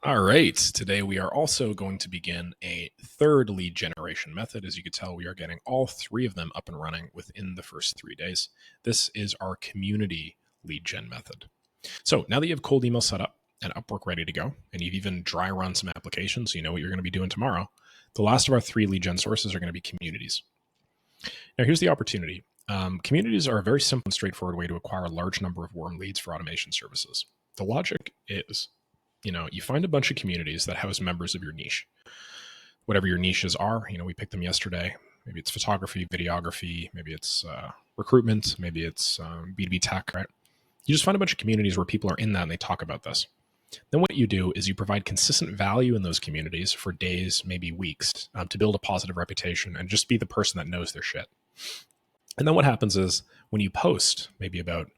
All right. Today we are also going to begin a third lead generation method. As you can tell, we are getting all three of them up and running within the first 3 days. This is our community lead gen method. So now that you have cold email set up and Upwork ready to go, and you've even dry run some applications, so you know what you're going to be doing tomorrow, the last of our 3 lead gen sources are going to be communities. Now, here's the opportunity. Communities are a very simple and straightforward way to acquire a large number of warm leads for automation services. The logic is, you find a bunch of communities that house members of your niche. Whatever your niches are, we picked them yesterday. Maybe it's photography, videography, maybe it's recruitment, maybe it's B2B tech, right? You just find a bunch of communities where people are in that and they talk about this. Then what you do is you provide consistent value in those communities for days, maybe weeks, to build a positive reputation and just be the person that knows their shit. And then what happens is when you post maybe about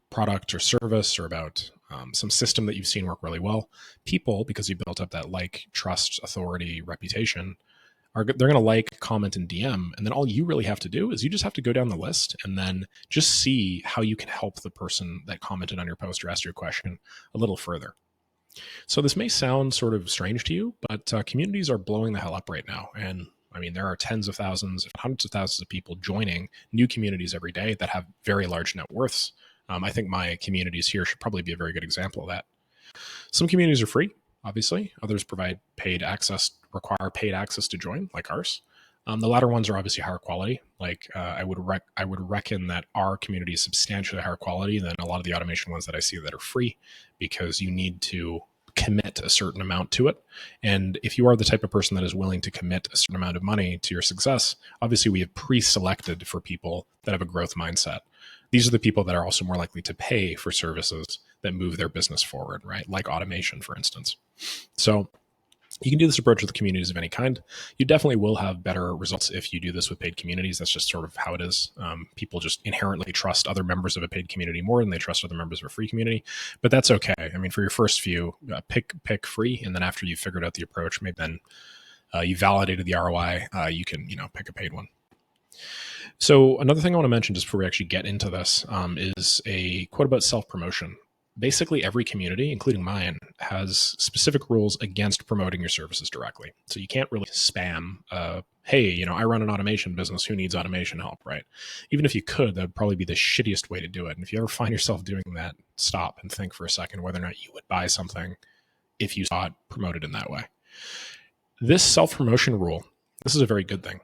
product or service or about some system that you've seen work really well, people, because you built up that trust, authority, reputation, they're going to like, comment, and DM. And then all you really have to do is you just have to go down the list and then just see how you can help the person that commented on your post or asked you a question a little further. So this may sound sort of strange to you, but communities are blowing the hell up right now. And there are tens of thousands, hundreds of thousands of people joining new communities every day that have very large net worths. I think my communities here should probably be a very good example of that. Some communities are free, obviously. Others require paid access to join, like ours. The latter ones are obviously higher quality. I would reckon that our community is substantially higher quality than a lot of the automation ones that I see that are free, because you need to commit a certain amount to it. And if you are the type of person that is willing to commit a certain amount of money to your success, obviously we have pre-selected for people that have a growth mindset. These are the people that are also more likely to pay for services that move their business forward, right? Like automation, for instance. So you can do this approach with communities of any kind. You definitely will have better results if you do this with paid communities. That's just sort of how it is. People just inherently trust other members of a paid community more than they trust other members of a free community. But that's okay. For your first few, pick free, and then after you've figured out the approach, maybe then you validated the ROI, you can pick a paid one. So another thing I want to mention just before we actually get into this is a quote about self-promotion. Basically, every community, including mine, has specific rules against promoting your services directly. So you can't really spam, hey, I run an automation business. Who needs automation help, right? Even if you could, that would probably be the shittiest way to do it. And if you ever find yourself doing that, stop and think for a second whether or not you would buy something if you saw it promoted in that way. This self-promotion rule, this is a very good thing.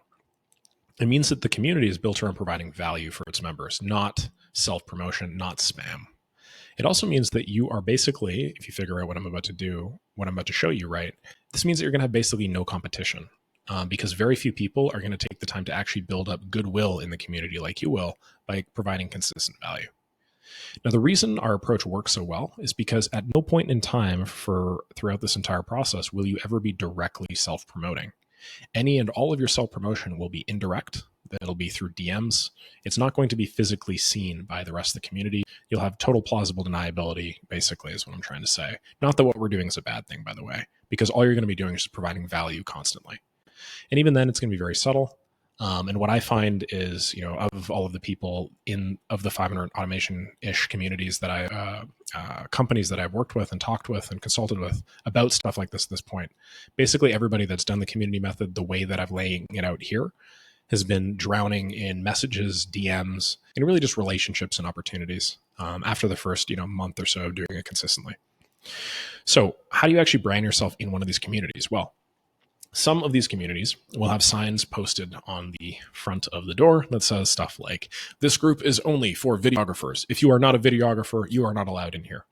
It means that the community is built around providing value for its members, not self-promotion, not spam. It also means that you are basically, if you figure out what I'm about to do, what I'm about to show you, right, this means that you're going to have basically no competition, because very few people are going to take the time to actually build up goodwill in the community like you will by providing consistent value. Now, the reason our approach works so well is because at no point in time throughout this entire process will you ever be directly self-promoting. Any and all of your self-promotion will be indirect. It'll be through DMs. It's not going to be physically seen by the rest of the community. You'll have total plausible deniability, basically, is what I'm trying to say. Not that what we're doing is a bad thing, by the way, because all you're going to be doing is just providing value constantly. And even then, it's going to be very subtle. And what I find is, of all of the people of the 500 automation-ish communities that companies that I've worked with and talked with and consulted with about stuff like this at this point, basically everybody that's done the community method the way that I'm laying it out here has been drowning in messages, DMs, and really just relationships and opportunities after the first month or so of doing it consistently. So how do you actually brand yourself in one of these communities? Well, some of these communities will have signs posted on the front of the door that says stuff like, this group is only for videographers. If you are not a videographer, you are not allowed in here.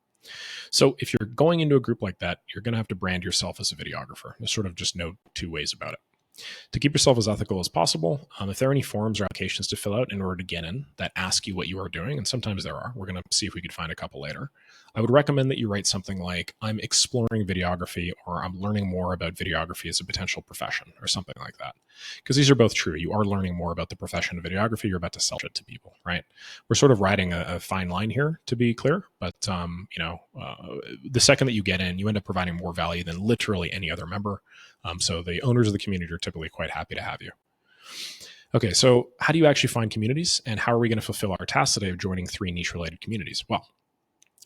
So if you're going into a group like that, you're going to have to brand yourself as a videographer. There's sort of just no two ways about it. To keep yourself as ethical as possible, if there are any forms or applications to fill out in order to get in that ask you what you are doing, and sometimes there are, we're going to see if we could find a couple later, I would recommend that you write something like, I'm exploring videography, or I'm learning more about videography as a potential profession, or something like that. Because these are both true. You are learning more about the profession of videography. You're about to sell it to people, right? We're sort of riding a fine line here, to be clear. But, the second that you get in, you end up providing more value than literally any other member. So the owners of the community are typically quite happy to have you. Okay, so how do you actually find communities, and how are we going to fulfill our task today of joining 3 niche-related communities? Well,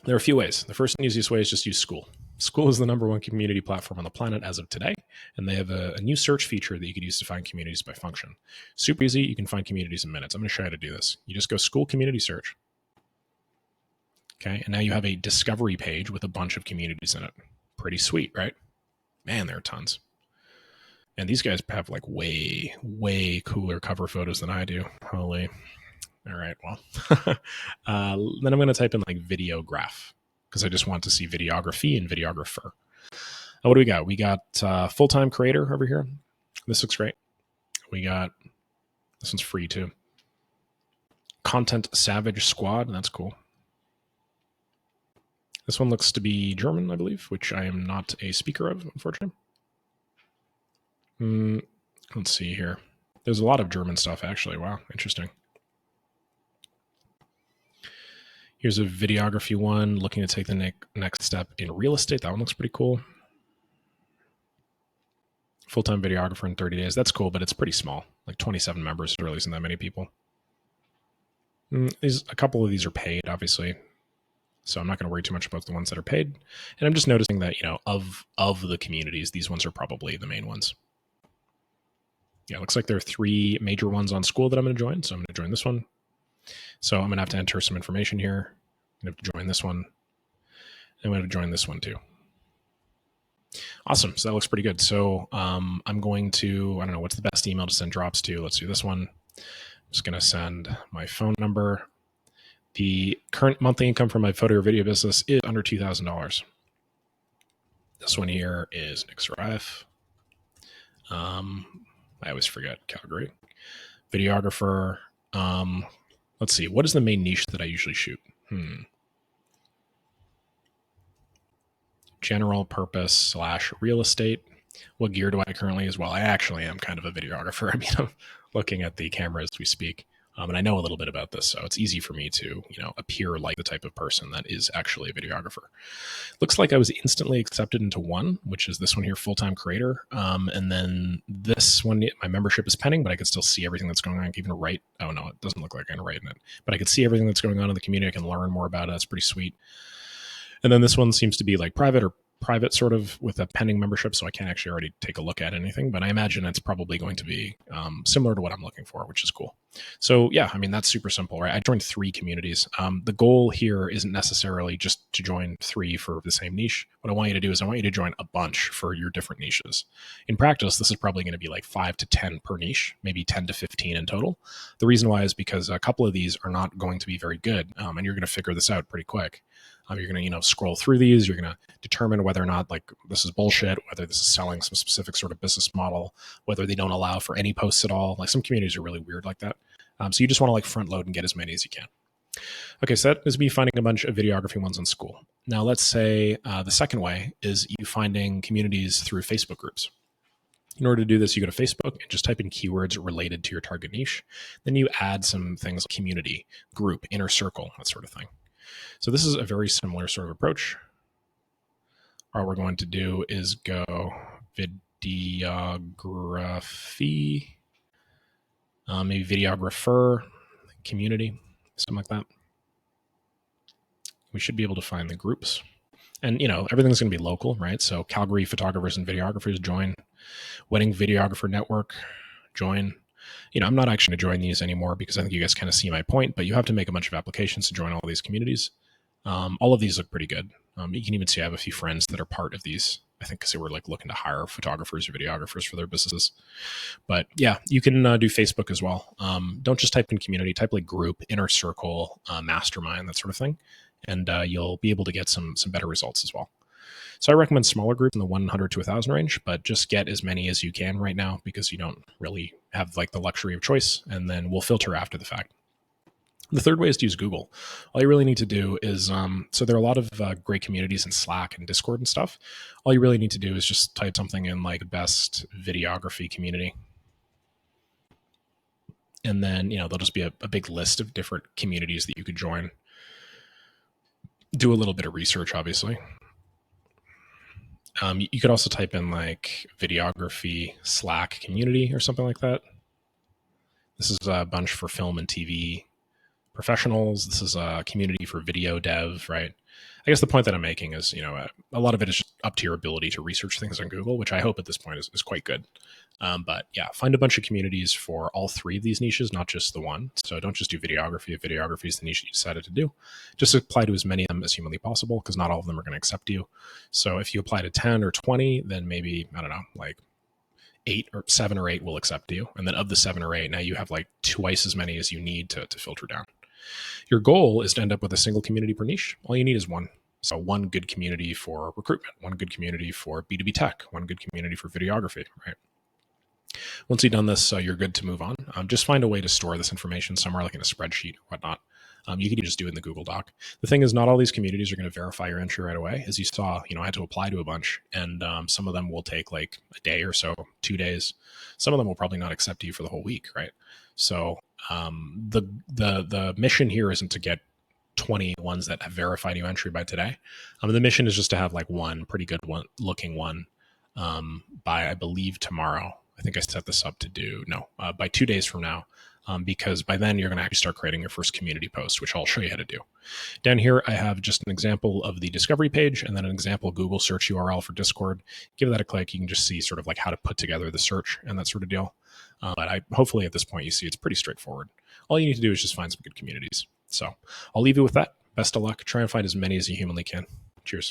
there are a few ways. The first and easiest way is just use Skool. School is the #1 community platform on the planet as of today, and they have a new search feature that you could use to find communities by function. Super easy. You can find communities in minutes. I'm going to show you how to do this. You just go school community search. Okay, and now you have a discovery page with a bunch of communities in it. Pretty sweet, right? Man, there are tons. And these guys have like way, way cooler cover photos than I do. Holy. All right, well. Then I'm going to type in like videograph because I just want to see videography and videographer. What do we got? We got full-time creator over here. This looks great. We got, this one's free too. Content Savage Squad. That's cool. This one looks to be German, I believe, which I am not a speaker of, unfortunately. Let's see here. There's a lot of German stuff, actually. Wow, interesting. Here's a videography one, looking to take the next step in real estate. That one looks pretty cool. Full-time videographer in 30 days. That's cool, but it's pretty small. Like 27 members, there really isn't that many people. A couple of these are paid, obviously. So I'm not going to worry too much about the ones that are paid. And I'm just noticing that, of the communities, these ones are probably the main ones. Yeah, it looks like there are 3 major ones on school that I'm going to join. So I'm going to join this one. So I'm going to have to enter some information here. I'm going to have to join this one. I'm going to join this one too. Awesome. So that looks pretty good. So I'm going to, I don't know, what's the best email to send drops to? Let's do this one. I'm just going to send my phone number. The current monthly income for my photo or video business is under $2,000. This one here is Nixrif. I always forget Calgary. Videographer. Let's see. What is the main niche that I usually shoot? General purpose / real estate. What gear do I currently use? Well, I actually am kind of a videographer. I mean, I'm looking at the camera as we speak. And I know a little bit about this, so it's easy for me to, appear like the type of person that is actually a videographer. Looks like I was instantly accepted into one, which is this one here, full-time creator. And then this one, my membership is pending, but I can still see everything that's going on. I can even write. Oh no, it doesn't look like I can write in it, but I can see everything that's going on in the community. I can learn more about it. That's pretty sweet. And then this one seems to be like private sort of with a pending membership, so I can't actually already take a look at anything, but I imagine it's probably going to be similar to what I'm looking for, which is cool. So yeah, I mean, that's super simple, right? I joined 3 communities. The goal here isn't necessarily just to join 3 for the same niche. What I want you to do is I want you to join a bunch for your different niches. In practice, this is probably going to be like 5 to 10 per niche, maybe 10 to 15 in total. The reason why is because a couple of these are not going to be very good, and you're going to figure this out pretty quick. You're going to, scroll through these. You're going to determine whether or not like this is bullshit, whether this is selling some specific sort of business model, whether they don't allow for any posts at all. Like some communities are really weird like that. So you just want to like front load and get as many as you can. Okay, so that is me finding a bunch of videography ones on school. Now let's say the second way is you finding communities through Facebook groups. In order to do this, you go to Facebook and just type in keywords related to your target niche. Then you add some things like community, group, inner circle, that sort of thing. So this is a very similar sort of approach. All we're going to do is go videography, maybe videographer, community, something like that. We should be able to find the groups. And, everything's going to be local, right? So Calgary photographers and videographers join. Wedding Videographer Network, join. I'm not actually going to join these anymore because I think you guys kind of see my point, but you have to make a bunch of applications to join all these communities. All of these look pretty good. You can even see I have a few friends that are part of these, I think because they were like looking to hire photographers or videographers for their businesses. But yeah, you can do Facebook as well. Don't just type in community, type like group, inner circle, mastermind, that sort of thing. And you'll be able to get some better results as well. So I recommend smaller groups in the 100 to 1,000 range, but just get as many as you can right now because you don't really have like the luxury of choice, and then we'll filter after the fact. The third way is to use Google. All you really need to do is, so there are a lot of great communities in Slack and Discord and stuff. All you really need to do is just type something in like best videography community. And then, there'll just be a big list of different communities that you could join. Do a little bit of research, obviously. You could also type in like videography Slack community or something like that. This is a bunch for film and TV professionals. This is a community for video dev, right? I guess the point that I'm making is, a lot of it is just up to your ability to research things on Google, which I hope at this point is quite good. But yeah, find a bunch of communities for all three of these niches, not just the one. So don't just do videography. If videography is the niche that you decided to do, just apply to as many of them as humanly possible, because not all of them are going to accept you. So if you apply to 10 or 20, then maybe, I don't know, like 7 or 8 will accept you. And then of the 7 or 8, now you have like twice as many as you need to filter down. Your goal is to end up with a single community per niche. All you need is one. So one good community for recruitment, one good community for B2B tech, one good community for videography, right? Once you've done this, you're good to move on. Just find a way to store this information somewhere, like in a spreadsheet or whatnot. You can just do it in the Google Doc. The thing is, not all these communities are going to verify your entry right away. As you saw, I had to apply to a bunch, and some of them will take like a day or so, 2 days. Some of them will probably not accept you for the whole week, right? So the mission here isn't to get 20 ones that have verified your entry by today. The mission is just to have like one pretty good one looking one by, I believe, tomorrow. I think I set this up to do, by 2 days from now, because by then you're going to actually start creating your first community post, which I'll show you how to do. Down here, I have just an example of the discovery page and then an example Google search URL for Discord. Give that a click. You can just see sort of like how to put together the search and that sort of deal. But hopefully at this point you see it's pretty straightforward. All you need to do is just find some good communities. So I'll leave you with that. Best of luck. Try and find as many as you humanly can. Cheers.